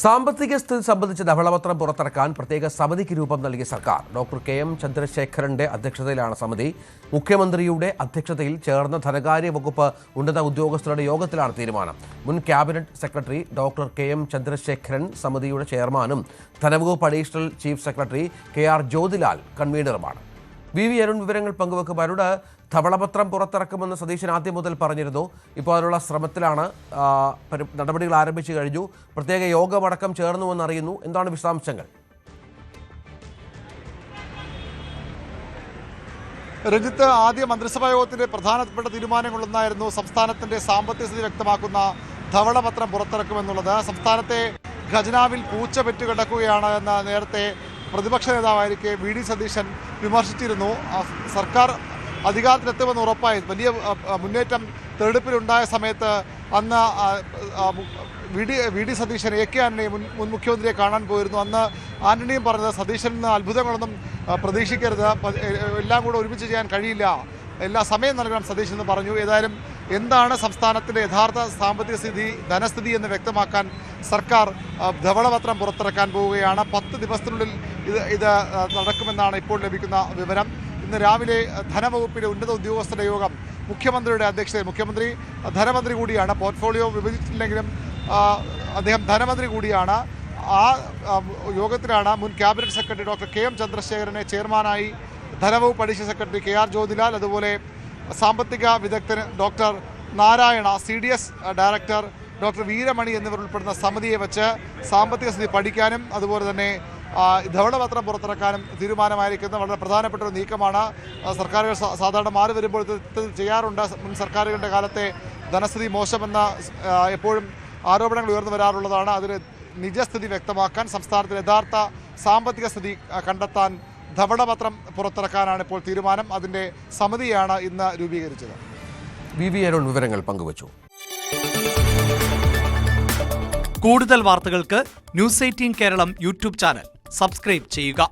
സാമ്പത്തിക സ്ഥിതി സംബന്ധിച്ച് ധവളപത്രം പുറത്തിറക്കാൻ പ്രത്യേക സമിതിക്ക് രൂപം നൽകിയ സർക്കാർ. Doctor K M. ചന്ദ്രശേഖരന്റെ അധ്യക്ഷതയിലാണ് സമിതി. മുഖ്യമന്ത്രിയുടെ അധ്യക്ഷതയിൽ ചേർന്ന ധനകാര്യ വകുപ്പ് ഉന്നത ഉദ്യോഗസ്ഥരുടെ യോഗത്തിലാണ് തീരുമാനം. മുൻ cabinet secretary doctor K M. Chandrasekharan സമിതിയുടെ ചെയർമാനും ധനവകുപ്പ് additional chief secretary K R. Jyothilal കൺവീനറുമാണ്. വി അരുൺ വിവരങ്ങൾ പങ്കുവെക്കും. അരുണ്, ധവളപത്രം പുറത്തിറക്കുമെന്ന് സതീശൻ ആദ്യം മുതൽ പറഞ്ഞിരുന്നു. ഇപ്പോൾ അതിനുള്ള ശ്രമത്തിലാണ്. നടപടികൾ ആരംഭിച്ചു കഴിഞ്ഞു. പ്രത്യേക യോഗമടക്കം ചേർന്നുവെന്ന് അറിയുന്നു. എന്താണ് വിശദാംശങ്ങൾ? രഞ്ജിത്ത്, ആദ്യ മന്ത്രിസഭാ യോഗത്തിന്റെ പ്രധാനപ്പെട്ട തീരുമാനങ്ങളൊന്നായിരുന്നു സംസ്ഥാനത്തിന്റെ സാമ്പത്തിക സ്ഥിതി വ്യക്തമാക്കുന്ന ധവളപത്രം പുറത്തിറക്കുമെന്നുള്ളത്. സംസ്ഥാനത്തെ ഖജനാവിൽ പൂച്ച പെറ്റു കിടക്കുകയാണ് എന്ന് നേരത്തെ പ്രതിപക്ഷ നേതാവായിരിക്കെ വി.ഡി. സതീശൻ വിമർശിച്ചിരുന്നു. സർക്കാർ അധികാരത്തിലെത്തുമെന്ന് ഉറപ്പായി വലിയ മുന്നേറ്റം തെരഞ്ഞെടുപ്പിലുണ്ടായ സമയത്ത് അന്ന് വി.ഡി. സതീശൻ എ.കെ. ആന്റണിയെ മുൻ മുഖ്യമന്ത്രിയെ കാണാൻ പോയിരുന്നു. അന്ന് ആന്റണിയും പറഞ്ഞത് സതീശനിൽ നിന്ന് അത്ഭുതങ്ങളൊന്നും പ്രതീക്ഷിക്കരുത്, എല്ലാം കൂടെ ഒരുമിച്ച് ചെയ്യാൻ കഴിയില്ല, എല്ലാ സമയം നൽകണം സതീശൻ എന്ന് പറഞ്ഞു. ഏതായാലും എന്താണ് സംസ്ഥാനത്തിൻ്റെ യഥാർത്ഥ സാമ്പത്തിക സ്ഥിതി, ധനസ്ഥിതി എന്ന് വ്യക്തമാക്കാൻ സർക്കാർ ധവളപത്രം പുറത്തിറക്കാൻ പോവുകയാണ്. 10 ദിവസത്തിനുള്ളിൽ ഇത് നടക്കുമെന്നാണ് ഇപ്പോൾ ലഭിക്കുന്ന വിവരം. ഇന്ന് രാവിലെ ധനവകുപ്പിലെ ഉന്നത ഉദ്യോഗസ്ഥരുടെ യോഗം മുഖ്യമന്ത്രിയുടെ അധ്യക്ഷതയിൽ, മുഖ്യമന്ത്രി ധനമന്ത്രി കൂടിയാണ്, പോർട്ട്ഫോളിയോ വിഭജിച്ചിട്ടില്ലെങ്കിലും അദ്ദേഹം ധനമന്ത്രി കൂടിയാണ്. ആ യോഗത്തിലാണ് മുൻ ക്യാബിനറ്റ് സെക്രട്ടറി ഡോക്ടർ കെ.എം. ചന്ദ്രശേഖരനെ ചെയർമാനായി ധനവകുപ്പ് അഡീഷണൽ സെക്രട്ടറി കെ.ആർ. ജ്യോതിലാൽ, അതുപോലെ സാമ്പത്തിക വിദഗ്ധൻ doctor Narayana, CDS director doctor Veeramani എന്നിവർ ഉൾപ്പെടുന്ന സമിതിയെ വെച്ച് സാമ്പത്തിക സ്ഥിതി പഠിക്കാനും അതുപോലെ തന്നെ ധവളപത്രം പുറത്തിറക്കാനും തീരുമാനമായിരിക്കുന്ന വളരെ പ്രധാനപ്പെട്ട ഒരു നീക്കമാണ്. സർക്കാരുകൾ സാധാരണ മാറി വരുമ്പോൾ ഇത് ചെയ്യാറുണ്ട്. മുൻ സർക്കാരുകളുടെ കാലത്തെ ധനസ്ഥിതി മോശമെന്ന എപ്പോഴും ആരോപണങ്ങൾ ഉയർന്നു വരാറുള്ളതാണ്. അതിന് നിജസ്ഥിതി വ്യക്തമാക്കാൻ, സംസ്ഥാനത്തിലെ യഥാർത്ഥ സാമ്പത്തിക സ്ഥിതി കണ്ടെത്താൻ ധവളപത്രം പുറത്തിറക്കാനാണ് ഇപ്പോൾ തീരുമാനം. അതിൻ്റെ സമിതിയാണ് ഇന്ന് രൂപീകരിച്ചത്. വി അരുൺ വിവരങ്ങൾ പങ്കുവച്ചു. കൂടുതൽ വാർത്തകൾക്ക് news 18 Keralam YouTube channel subscribe ചെയ്യുക.